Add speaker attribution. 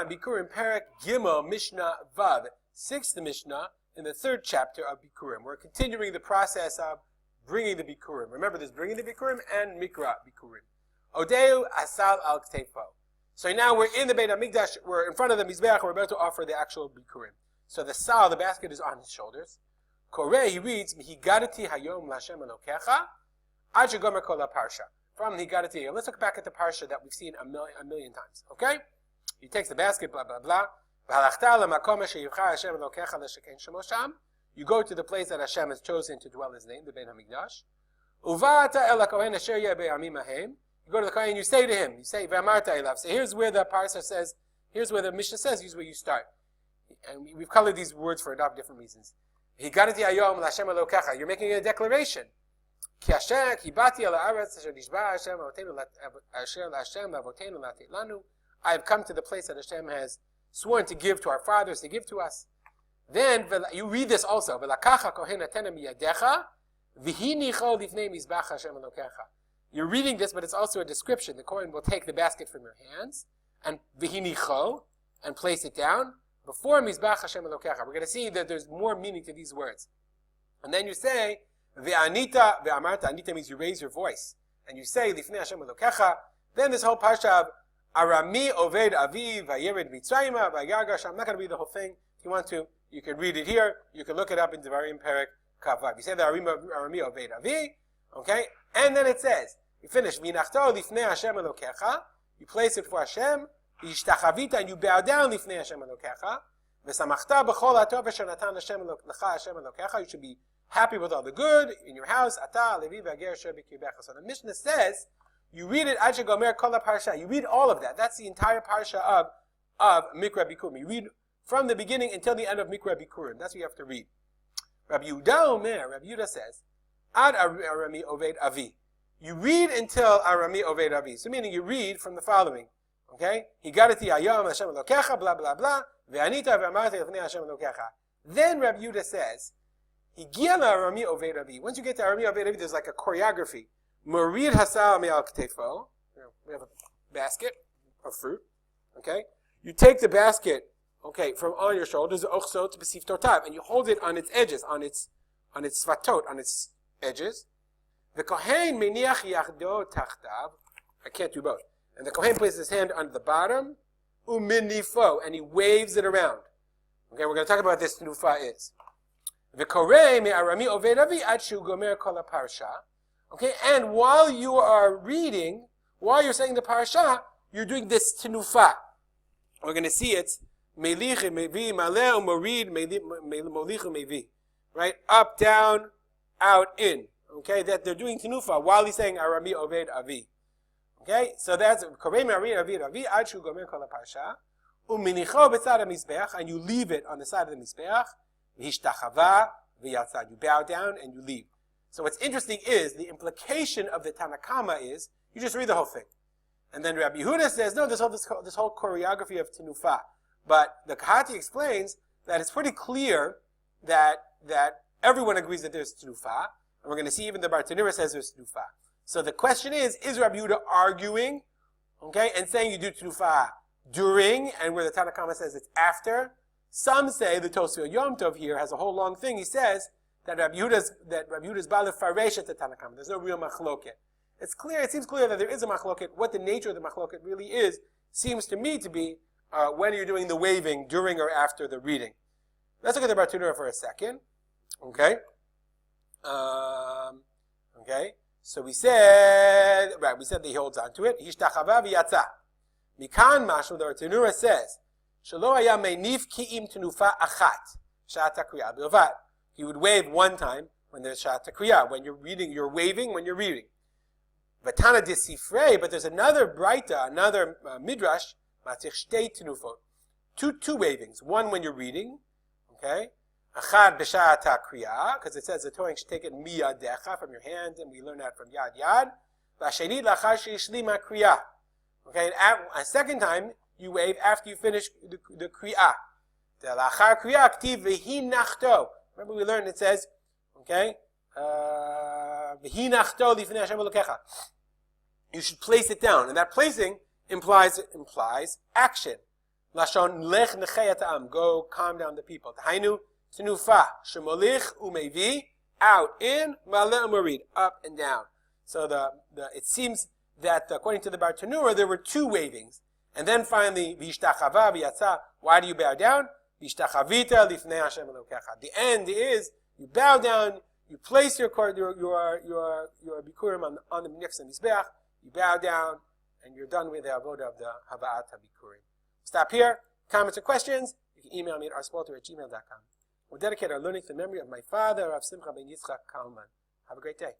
Speaker 1: on Bikurim, Perek Gimel, Mishnah Vav, 6th Mishnah in the 3rd chapter of Bikurim. We're continuing the process of bringing the Bikurim. Remember, there's bringing the Bikurim and Mikra Bikkurim. Odeu Asal al Ktefo. So now we're in the Beit HaMikdash, we're in front of the Mizbeach, we're about to offer the actual Bikurim. So the sal, the basket, is on his shoulders. Koreh, he reads, Higadati hayom l'Hashem Elokecha, ad shegomer kol parsha. From Higadati. Let's look back at the parsha that we've seen a million times. Okay? He takes the basket, blah, blah, blah. You go to the place that Hashem has chosen to dwell His name, the Beit HaMikdash. You go to the Kohen and you say to him, you say, so here's where the parsha says, here's where the Mishnah says, here's where you start. And we've colored these words for different reasons. You're making a declaration. I have come to the place that Hashem has sworn to give to our fathers, to give to us. Then, you read this also. You're reading this, but it's also a description. The Kohen will take the basket from your hands, and and place it down before Mizbach Hashem Elokecha. We're going to see that there's more meaning to these words. And then you say, Ve'anita, ve'amarta. Anita means you raise your voice. And you say, Lifnei Hashem Elokecha. Then this whole parsha of Arami Oved Avi Vayered Mitzrayima Vayagash. I'm not going to read the whole thing. If you want to, you can read it here. You can look it up in Devarim Perek Kavav. You say the Arami Oved Avi, okay? And then it says, you finish, V'inachto Lifnei Hashem Elokecha. You place it for Hashem. V'ishtachavita, and you bow down Lifnei Hashem Elokecha. V'samachta b'chol hatov asher natan Hashem lecha Hashem Elokecha. You should be happy with all the good in your house. Ata levi v'ager asher b'kirbecha. So the Mishnah says, you read it, Ad shegomer kol parsha. You read all of that. That's the entire parsha of Mikra Bikkurim. You read from the beginning until the end of Mikra Bikkurim. That's what you have to read. Rabbi Yehuda says, Ad Arami Oved Avi. You read until Arami Oved Avi. So meaning you read from the following. Okay? Higadati hayom Hashem Elokecha, blah, blah, blah. Ve'anita ve'amarta lifnei Hashem Elokecha. Then Rabbi Yehuda says, Higia Arami Oved Avi. Once you get to Arami Oved Avi, there's like a choreography. Morid hasal me'al ktefo. We have a basket of fruit. Okay? You take the basket, okay, from on your shoulders, ochsot b'sif totav, and you hold it on its edges, on its svatot, on its edges. The kohen meniach yachdo tachtav. I can't do both. And the kohen places his hand on the bottom, uminifo, and he waves it around. Okay, we're going to talk about this nufa is. The korei me'arami oved avi ad shu gomer kol parsha. Okay, and while you are reading, while you're saying the parsha, you're doing this tenufa. We're going to see it. Melich mevi maleh umorid molich mevi. Right? Up, down, out, in. Okay, that they're doing tenufa while he's saying Arami Oved Avi. Okay, so that's Korei Me'ari Avi Avi Ad Shu Gomer Kol HaParsha Uminicho B'tzad HaMizbeach, and you leave it on the side of the Mizbeach. V'hishtachava v'yatzad. You bow down and you leave. So what's interesting is the implication of the Tanakama is you just read the whole thing, and then Rabbi Yehuda says no, this whole choreography of tenufa. But the Kahati explains that it's pretty clear that everyone agrees that there's tenufa, and we're going to see even the Bartanura says there's tenufa. So the question is Rabbi Yehuda arguing, okay, and saying you do tenufa during, and where the Tanakama says it's after? Some say the Tosfot Yom Tov here has a whole long thing. He says that Rabbi Yehuda's Baaleh Faresh at the Tanakama. There's no real machloket. It's clear. It seems clear that there is a machloket. What the nature of the machloket really is seems to me to be when you're doing the waving during or after the reading. Let's look at the Bartanura for a second. Okay. Okay. So we said that he holds on to it. Hishtachava v'yatza. Mikan mashu, the Bartanura says, Shelo haya menif ki'im tenufa achat sha'at kriya bilvad. He would wave one time when there's sha'at kriya. When you're reading, you're waving when you're reading. Vatana disifrei, but there's another braita, another midrash, matzich shtei tenufot. Two wavings. One when you're reading, okay? Achad b'sha'at kriya, because it says the Torah should take it miyadecha, from your hand, and we learn that from yad yad. V'asheni lachar she'ishlima kriya. Okay, and a second time, you wave after you finish the kriya. The lachar kriya, ktiv v'hi nachto. Remember we learned it says, okay, v'hi nachto lifnei Hashem Elokecha. You should place it down, and that placing implies action. Lashon lech nechei ta'am, go calm down the people. Hainu tenufa shemolich umevi, out, in, maleh umarid, up and down. So it seems that according to the Bartanura, there were two wavings. And then finally, vishtachava v'yatza, why do you bow down? Vishtachavita lifnei Hashem Elokecha. The end is, you bow down, you place your bikurim on the Mikra Mizbeach, you bow down, and you're done with the avodah of the Hava'at HaBikurim. Stop here. Comments or questions? You can email me at rspalter@gmail.com. We'll dedicate our learning to the memory of my father, Rav Simcha ben Yitzchak Kalman. Have a great day.